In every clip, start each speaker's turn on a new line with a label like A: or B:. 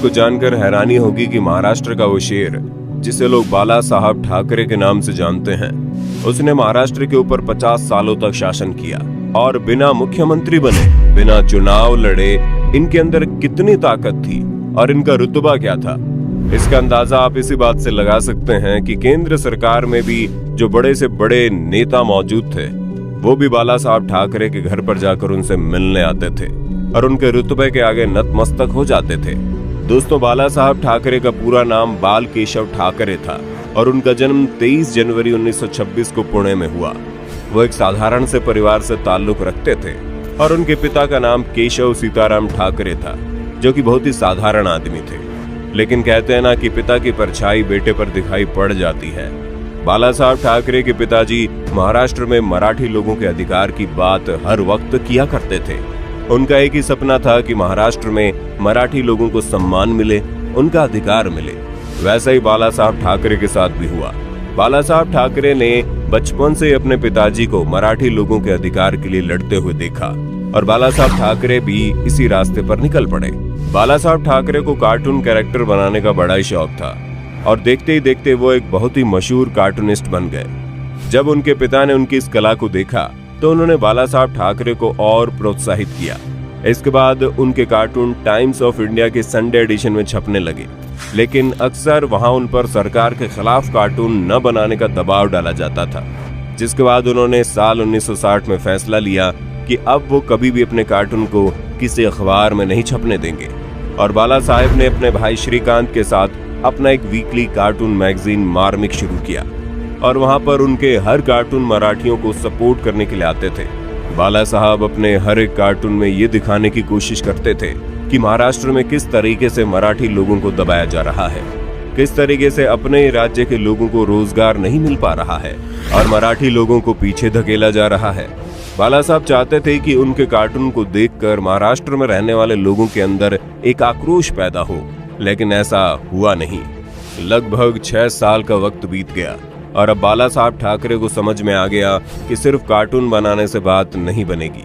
A: आपको जानकर हैरानी होगी कि महाराष्ट्र का वो शेर जिसे लोग बाला साहब ठाकरे के नाम से जानते हैं, उसने महाराष्ट्र के ऊपर 50 सालों तक शासन किया और बिना मुख्यमंत्री बने, बिना चुनाव लड़े इनके अंदर कितनी ताकत थी और इनका रुतबा क्या था। इसका अंदाजा आप इसी बात से लगा सकते हैं कि केंद्र सरकार में भी जो बड़े से बड़े नेता मौजूद थे वो भी बाला साहब ठाकरे के घर पर जाकर उनसे मिलने आते थे और उनके रुतबे के आगे नतमस्तक हो जाते थे। दोस्तों, बाला साहब ठाकरे का पूरा नाम बाल केशव ठाकरे था और उनका जन्म 23 जनवरी 1926 को पुणे में हुआ। वो एक साधारण से परिवार से ताल्लुक रखते थे और उनके पिता का नाम केशव सीताराम ठाकरे था, जो कि बहुत ही साधारण आदमी थे। लेकिन कहते हैं ना कि पिता की परछाई बेटे पर दिखाई पड़ जाती है। बाला साहब ठाकरे के पिताजी महाराष्ट्र में मराठी लोगों के अधिकार की बात हर वक्त किया करते थे। उनका एक ही सपना था कि महाराष्ट्र में मराठी लोगों को सम्मान मिले, उनका अधिकार मिले। वैसा ही बाला साहब ठाकरे के साथ भी हुआ। बाला साहब ठाकरे ने बचपन से अपने पिताजी को मराठी लोगों के अधिकार के लिए लड़ते हुए देखा और बाला साहब ठाकरे भी इसी रास्ते पर निकल पड़े। बाला साहब ठाकरे को कार्टून कैरेक्टर बनाने का बड़ा ही शौक था और देखते ही देखते वो एक बहुत ही मशहूर कार्टूनिस्ट बन गए। जब उनके पिता ने उनकी इस कला को देखा तो उन्होंने बाला साहब ठाकरे को और प्रोत्साहित किया। इसके बाद उनके कार्टून टाइम्स ऑफ इंडिया के संडे एडिशन में छपने लगे, लेकिन अक्सर वहां उन पर सरकार के खिलाफ कार्टून न बनाने का दबाव डाला जाता था। जिसके बाद उन्होंने साल 1960 में फैसला लिया कि अब वो कभी भी अपने कार्टून को किसी अखबार में नहीं छपने देंगे और बाला साहब ने अपने भाई श्रीकांत के साथ अपना एक वीकली कार्टून मैगजीन मार्मिक शुरू किया और वहां पर उनके हर कार्टून मराठियों को सपोर्ट करने के लिए आते थे। बाला साहब अपने हर एक कार्टून में ये दिखाने की कोशिश करते थे कि महाराष्ट्र में किस तरीके से मराठी लोगों को दबाया जा रहा है, किस तरीके से अपने राज्य के लोगों को रोजगार नहीं मिल पा रहा है और मराठी लोगों को पीछे धकेला जा रहा है। बाला साहब चाहते थे कि उनके कार्टून को देखकर महाराष्ट्र में रहने वाले लोगों के अंदर एक आक्रोश पैदा हो, लेकिन ऐसा हुआ नहीं। लगभग 6 साल का वक्त बीत गया और अब बाला साहब ठाकरे को समझ में आ गया कि सिर्फ कार्टून बनाने से बात नहीं बनेगी।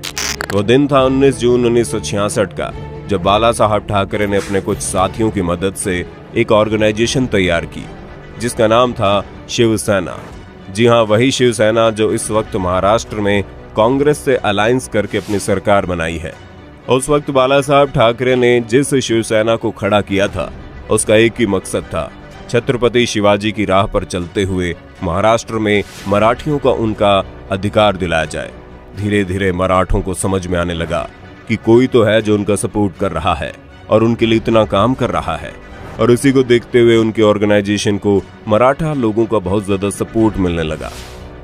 A: वो दिन था 19 जून 1966 का, जब बाला साहब ठाकरे ने अपने कुछ साथियों की मदद से एक ऑर्गेनाइजेशन तैयार की जिसका नाम था शिवसेना। जी हाँ, वही शिवसेना जो इस वक्त महाराष्ट्र में कांग्रेस से अलायंस करके अपनी सरकार बनाई है। उस वक्त बाला साहब ठाकरे ने जिस शिवसेना को खड़ा किया था उसका एक ही मकसद था, छत्रपति शिवाजी की राह पर चलते हुए महाराष्ट्र में मराठियों का उनका अधिकार दिलाया जाए। धीरे धीरे मराठों को समझ में आने लगा कि कोई तो है जो उनका सपोर्ट कर रहा है और उनके लिए इतना काम कर रहा है, और उसी को देखते हुए उनके ऑर्गेनाइजेशन को मराठा लोगों का बहुत ज्यादा सपोर्ट मिलने लगा।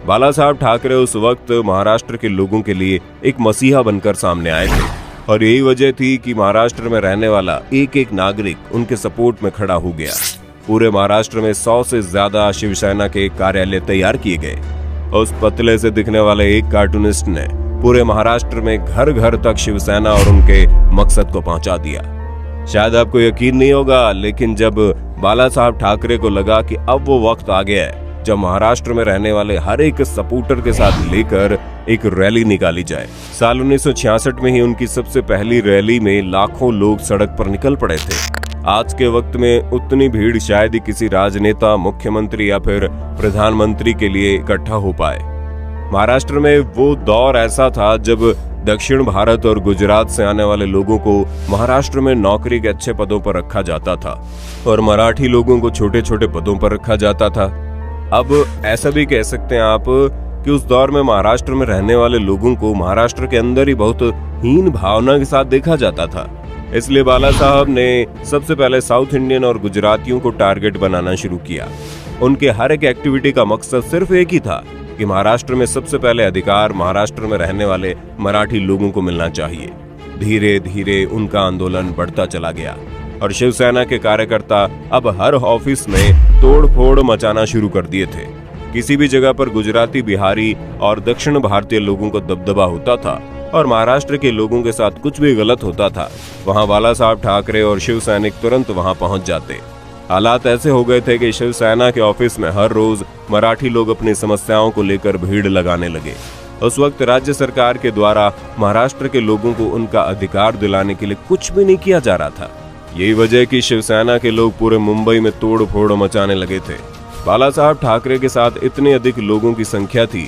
A: बाला साहब ठाकरे उस वक्त महाराष्ट्र के लोगों के लिए एक मसीहा बनकर सामने आए थे और यही वजह थी कि महाराष्ट्र में रहने वाला एक एक नागरिक उनके सपोर्ट में खड़ा हो गया। पूरे महाराष्ट्र में 100 से ज्यादा शिवसेना के कार्यालय तैयार किए गए। उस पतले से दिखने वाले एक कार्टूनिस्ट ने पूरे महाराष्ट्र में घर घर तक शिवसेना और उनके मकसद को पहुंचा दिया। शायद आपको यकीन नहीं होगा, लेकिन जब बाला साहब ठाकरे को लगा कि अब वो वक्त आ गया है जब महाराष्ट्र में रहने वाले हर एक सपोर्टर के साथ लेकर एक रैली निकाली जाए। साल 1966 में ही उनकी सबसे पहली रैली में लाखों लोग सड़क पर निकल पड़े थे। आज के वक्त में उतनी भीड़ शायद ही किसी राजनेता, मुख्यमंत्री या फिर प्रधानमंत्री के लिए इकट्ठा हो पाए। महाराष्ट्र में वो दौर ऐसा था जब दक्षिण भारत और गुजरात से आने वाले लोगों को महाराष्ट्र में नौकरी के अच्छे पदों पर रखा जाता था और मराठी लोगों को छोटे छोटे पदों पर रखा जाता था। अब ऐसा भी कह सकते हैं आप कि उस दौर में महाराष्ट्र में रहने वाले लोगों को महाराष्ट्र के अंदर ही बहुत हीन भावना के साथ देखा जाता था। इसलिए बाला साहब ने सबसे पहले साउथ इंडियन और गुजरातियों को टारगेट बनाना शुरू किया। उनके हर एक एक्टिविटी का मकसद सिर्फ एक ही था कि महाराष्ट्र में सबसे पहले अधिकार महाराष्ट्र में रहने वाले मराठी लोगों को मिलना चाहिए। धीरे धीरे उनका आंदोलन बढ़ता चला गया और शिवसेना के कार्यकर्ता अब हर ऑफिस में तोड़-फोड़ मचाना शुरू कर दिए थे। किसी भी जगह पर गुजराती, बिहारी और दक्षिण भारतीय लोगों को दबदबा होता था और महाराष्ट्र के लोगों के साथ कुछ भी गलत होता था, वहां बाला साहब ठाकरे और शिव सैनिक तुरंत वहां पहुंच जाते। हालात ऐसे हो गए थे कि शिवसेना के ऑफिस में हर रोज मराठी लोग अपनी समस्याओं को लेकर भीड़ लगाने लगे। उस वक्त राज्य सरकार के द्वारा महाराष्ट्र के लोगों को उनका अधिकार दिलाने के लिए कुछ भी नहीं किया जा रहा था। यही वजह कि शिवसेना के लोग पूरे मुंबई में तोड़ फोड़ मचाने लगे थे। बाला साहब ठाकरे के साथ इतने अधिक लोगों की संख्या थी